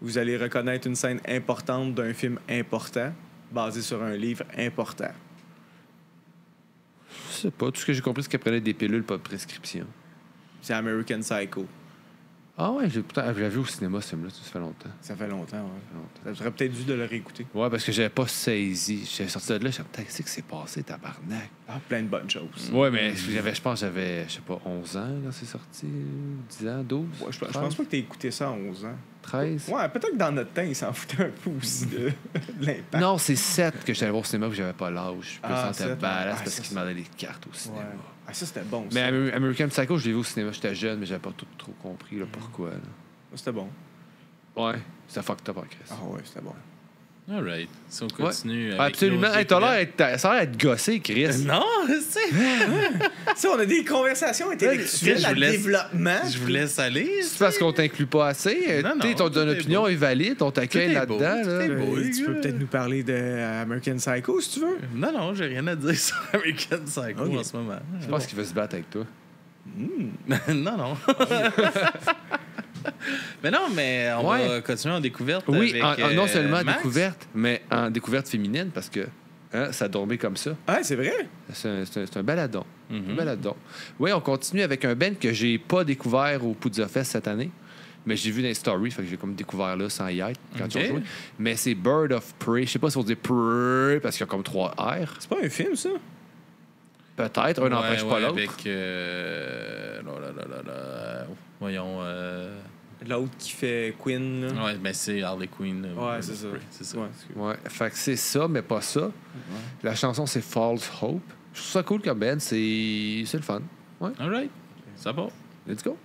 vous allez reconnaître une scène importante d'un film important, basé sur un livre important. Je sais pas. Tout ce que j'ai compris, c'est qu'elle prenait des pilules, pas de prescription. C'est American Psycho. Ah ouais, j'ai vu au cinéma ce film-là, ça fait longtemps. Ça fait longtemps, ouais. Ça serait peut-être dû de le réécouter. Ouais, parce que j'avais pas saisi. J'étais sorti de là, je me disais, qu'est-ce qui s'est passé, tabarnak? Ah, plein de bonnes choses. Ouais, mais je pense que j'avais, je sais pas, 11 ans quand c'est sorti, 10 ans, 12? Ouais, je pense pas que t'aies écouté ça à 11 ans. 13? Ouais, peut-être que dans notre temps, ils s'en foutaient un peu aussi de l'impact. Non, c'est 7 que j'allais voir au cinéma que j'avais pas l'âge. Puis Ah, je sentais 7, badass ouais. parce Ah, qu'ils demandaient les cartes au cinéma. Ouais. Ah, ça, c'était bon. Mais Ça. American Psycho, je l'ai vu au cinéma, j'étais jeune, mais j'avais pas tout trop compris là, pourquoi. Là. C'était bon. Ouais, c'était fucked up en Chris. Ah ouais, c'était bon. Alright. Si on continue. Ouais. Avec Absolument. nos Hey, t'as l'air d'être- ça a l'air d'être gossé, Chris. Non, c'est. Ça, on a des conversations intellectuelles je à vous laisse- développement. Je vous laisse aller. C'est parce qu'on t'inclut pas assez. Non, T'sais, non, ton tout est opinion beau. est valide, on t'accueille Tout est là-dedans. beau, Là. tout est beau. les Tu gars. peux peut-être nous parler de American Psycho, si tu veux. Non, j'ai rien à dire sur American Psycho Ok. en ce moment. Je pense qu'il veut se battre avec toi. non. Mais non, mais on Ouais. va continuer en découverte. Oui, avec, non seulement Max. découverte, mais en découverte féminine, parce que ça a tombé comme ça. Ah, c'est vrai? C'est un baladon. Mhm. Un baladon. Oui, on continue avec un band que j'ai pas découvert au Poudza Fest cette année, mais j'ai vu dans les stories, fait que j'ai comme découvert là sans y être quand Ok. ils ont joué. Mais c'est Bird of Prey. Je sais pas si on dit Prey parce qu'il y a comme 3 R. C'est pas un film, ça? Peut-être, un n'empêche pas l'autre. Avec. Voyons. L'autre qui fait Queen, là. Ouais, mais c'est Harley Quinn. Ouais, c'est ça. C'est ça. Ouais, Ouais, fait que c'est ça, mais pas ça. La chanson, c'est False Hope. Je trouve ça cool comme band, c'est le fun. Ouais, Alright. Ça va. let's go.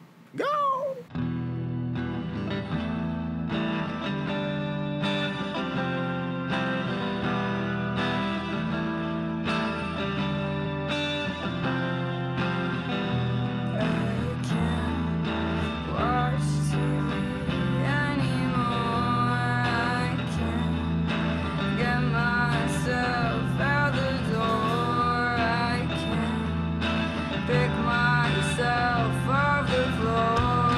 Watch TV anymore. I can't get myself out the door. I can't pick myself off the floor.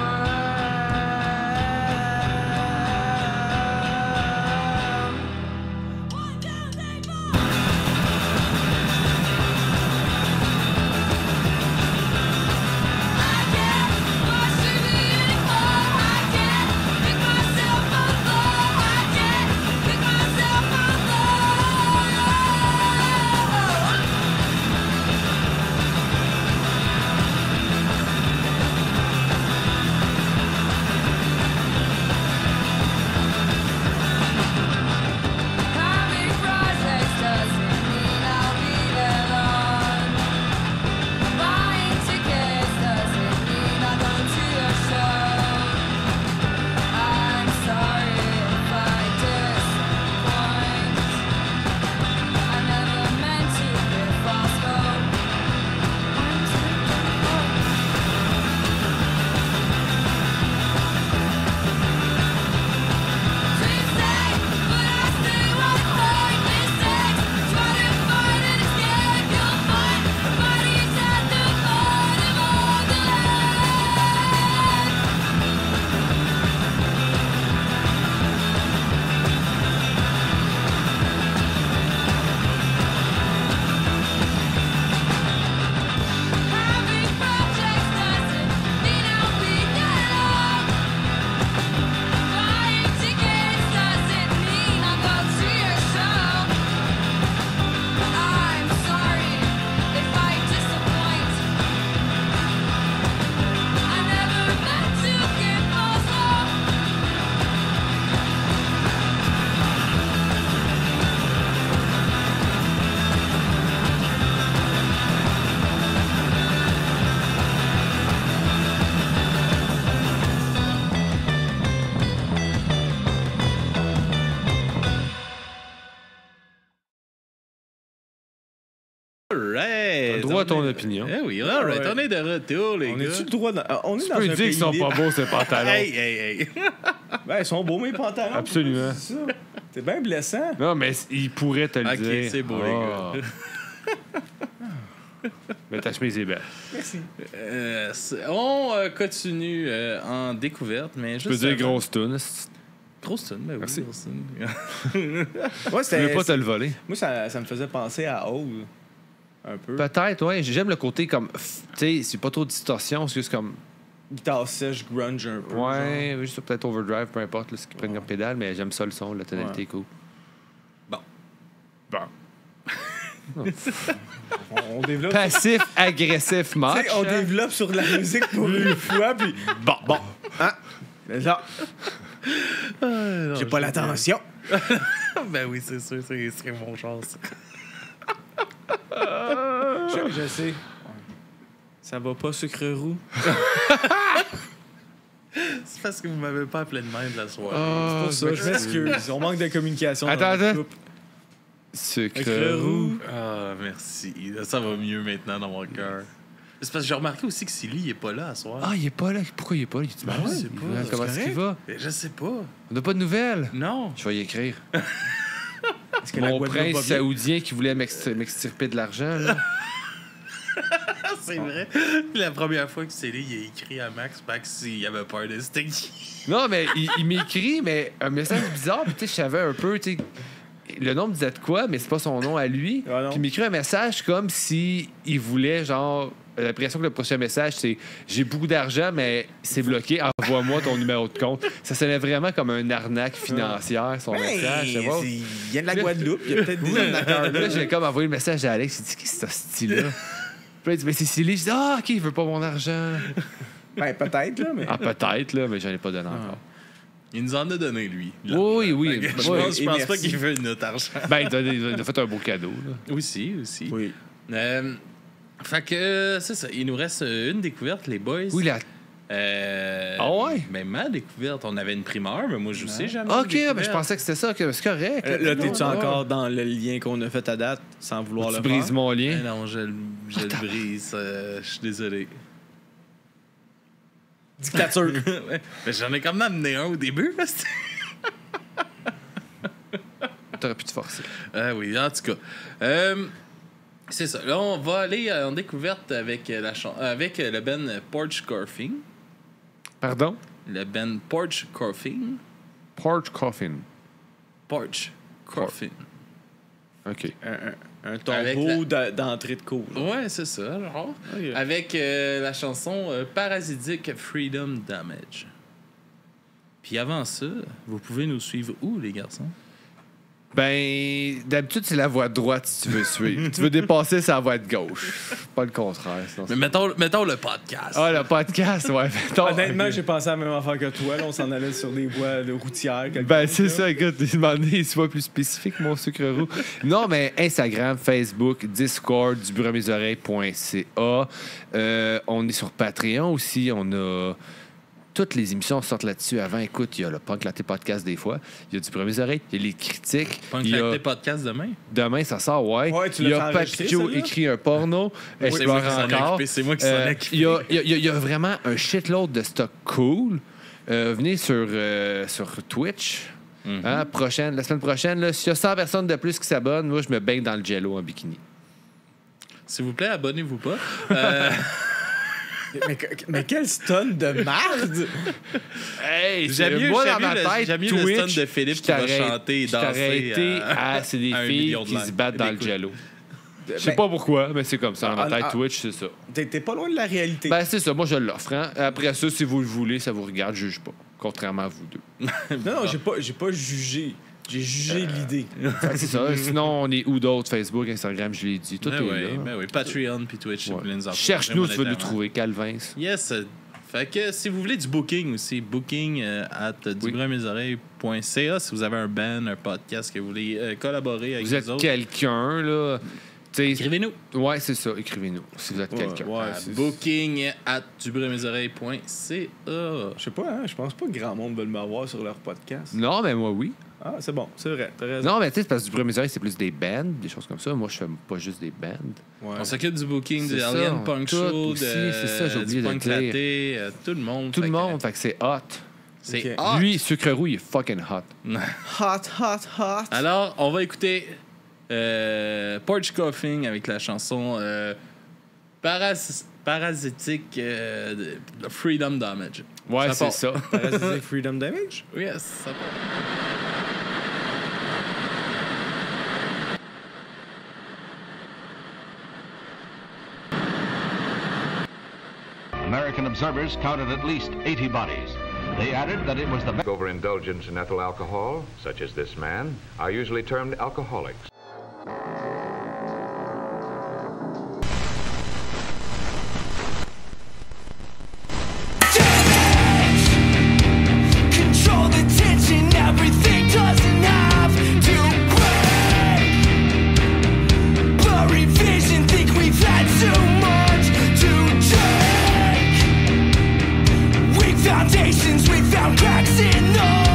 droit à ton opinion. Eh oui, all right, Ouais. on est de retour, les On gars. est-tu le droit on est Tu dans peux un dire pays qu'ils sont libre. pas beaux, ces pantalons. Hey. Ben, ils sont beaux, mes pantalons. Absolument. C'est ça. C'est bien blessant. Non, mais il pourrait te le Ok, dire. c'est beau, les gars. Mais ta chemise est belle. Merci. On continue en découverte, mais Je peux dire grosse toune. Grosse tune, ben oui, Merci. grosse tune. Moi, Je veux pas te le voler. Moi, ça me faisait penser à Hole. Un peu. Peut-être, ouais. J'aime le côté comme. Tu sais, c'est pas trop de distorsion, c'est juste comme. Guitare sèche, grunge un peu. Ouais, juste peut-être overdrive, peu importe là, ce qu'ils prennent comme pédale, mais j'aime ça le son, la tonalité est cool. Bon. On développe. Passif, agressif, Tu match. sais, on développe sur de la musique pour une fois, puis. Bon. Hein? Mais là, j'ai pas l'attention. Ben oui, c'est sûr, c'est mon chance. Je sais. Ça va pas, sucre roux? C'est parce que vous m'avez pas appelé de même la soirée. Ah, Pour ça, je m'excuse. On manque de communication. dans Attends, notre attends. couple. Sucre Sucre roux. Ah, merci. Ça va mieux maintenant dans mon cœur. C'est parce que j'ai remarqué aussi que Silly, il est pas là à soir. Ah, il est pas là. Pourquoi il est pas là? Il est malade? je sais pas. Comment C'est est-ce qu'il va? Je sais pas. On n'a pas de nouvelles. Non. Je vais y écrire. Est-ce que la Mon Guadeloupe prince va bien? saoudien qui voulait m'extirper de l'argent, là. C'est vrai. La première fois que Silly il a écrit à Max, il avait peur de Sticky. Non, mais il m'écrit, mais un message bizarre. Puis, tu sais, je savais un peu, tu sais, le nom me disait de quoi, mais c'est pas son nom à lui. Ah non. Puis, il m'écrit un message comme si il voulait, genre, l'impression que le prochain message, c'est j'ai beaucoup d'argent, mais c'est bloqué, envoie-moi ton numéro de compte. Ça sonnait vraiment comme un arnaque financière, son message. Je sais pas. Il vient de la Guadeloupe. Il y a peut-être des arnaqueurs Là, là. j'ai comme envoyé le message à Alex. Il dit, qu'est-ce que c'est ce style-là? Puis là, il dit, mais c'est Silly. Je dis, ah, OK, il veut pas mon argent. Ben, peut-être, là, mais. Ah, peut-être, là, mais j'en ai pas donné encore. Il nous en a donné, lui. Là. Oui, oui. Fait que Je Oui. pense, Et pas merci. qu'il veut notre argent. Ben, il a fait un beau cadeau, là. Aussi. Oui. Fait que c'est ça. Il nous reste une découverte, les boys. Oui, la... Ah ouais? Mais ma découverte, on avait une primeur, mais moi, je sais jamais. OK, ben, je pensais que c'était ça, que c'est correct. Là, t'es-tu Non, encore dans le lien qu'on a fait à date sans vouloir Tu le brises faire? mon lien. Non, je le brise. Je suis désolé. Dictature. Ouais. Mais j'en ai quand même amené un au début. parce que- T'aurais pu te forcer. Ah oui, en tout cas. C'est ça. Là, on va aller en découverte avec, avec le band Porch Coughing. Pardon? Le band Porch Coughing. Porch Coffin. Porch Coughing. OK. Un Avec tombeau d'entrée de cours. Ouais, c'est ça, genre. Ok. Avec la chanson Parasitic Freedom Damage. Puis avant ça, vous pouvez nous suivre où, les garçons? Ben, d'habitude, c'est la voie droite si tu veux suivre. Tu veux dépasser, c'est la voie de gauche. Pas le contraire. Sinon, Mais mettons le podcast. Ah, le podcast, ouais. mettons. Honnêtement, Ok. j'ai pensé à la même affaire que toi. Là, on s'en allait sur des voies de routières. quelque Ben, chose, c'est là. ça, écoute, il demandé soit plus spécifique, mon sucre roux. Non, mais Instagram, Facebook, Discord, dubramisoreilles.ca. On est sur Patreon aussi. On a. Toutes les émissions sortent là-dessus avant. Écoute, il y a le Punk Latte Podcast des fois. Il y a du Premier Oreilles. Il y a les critiques. Punk Il y a... Latte podcast demain? Demain, ça sort, ouais. Ouais, tu il y l'as a fait enregistrer, Papio celle-là? écrit un porno. Oui, Je c'est moi pleure qui s'en ai encore. occupé, c'est moi qui s'en ai occupé. Il y a vraiment un shitload de stock cool. Venez sur Twitch. Mhm. Hein, la semaine prochaine, là, s'il y a 100 personnes de plus qui s'abonnent, moi, je me baigne dans le jello en bikini. S'il vous plaît, abonnez-vous pas. Mais quel stun de merde! Hey, J'aime mieux- moi, j'aime dans ma mieux le- tête, j'aime mieux le Twitch, stun de Philippe je qui va t'arrête- chanter et je t'arrête danser arrêté à- c'est des à un filles million de qui se likes. battent dans le D'écoute. jello. Je sais pas pourquoi, mais c'est comme ça. Dans ma tête, Twitch, c'est ça. T'es pas loin de la réalité. Ben, c'est ça. Moi, je l'offre. Hein. Après ça, si vous le voulez, ça vous regarde, je juge pas. Contrairement à vous deux. non, j'ai pas jugé. J'ai jugé l'idée. C'est ça. Sinon, on est où d'autres? Facebook, Instagram, je l'ai dit. Tout Ben est oui, là. ben oui. Patreon puis Twitch, si vous Ouais. voulez nous encourager Cherche-nous, tu vas nous monétairement. trouver. Calvin. Yes. Fait que si vous voulez du booking aussi, booking at dubramisoreilles.ca si vous avez un band, un podcast que vous voulez collaborer avec Vous êtes nous autres. quelqu'un, là. Tu sais, Écrivez-nous. ouais, c'est ça. Écrivez-nous si vous êtes quelqu'un. Ouais, À c'est- booking at dubramisoreilles.ca. Je sais pas, hein, je pense pas que grand monde veut m'avoir sur leur podcast. Non, mais moi, oui. Ah, c'est bon, c'est vrai, t'as raison. Non, mais tu sais, c'est parce que du premier oreille, c'est plus des bands, des choses comme ça. Moi, je fais pas juste des bands. Ouais. On s'occupe du booking, C'est du ça, Alien Punk tout Show, aussi, c'est ça, j'ai oublié du de Punk le dire. Laté, tout le monde. Tout le Fait que, monde, fait que c'est hot. C'est Ok. hot. Lui, Sucre Roux, il est fucking hot. Hot. Alors, on va écouter Porch Coughing avec la chanson Parasitic de Freedom Damage. Ouais, Ça c'est part. ça. Parasitic Freedom Damage? Yes, ça part. American observers counted at least 80 bodies. They added that it was the Overindulgence in ethyl alcohol, such as this man, are usually termed alcoholics. Control the tension, everything doesn't have to break. Blurry vision, think we've had too much to drink. Weak foundations, we found cracks in the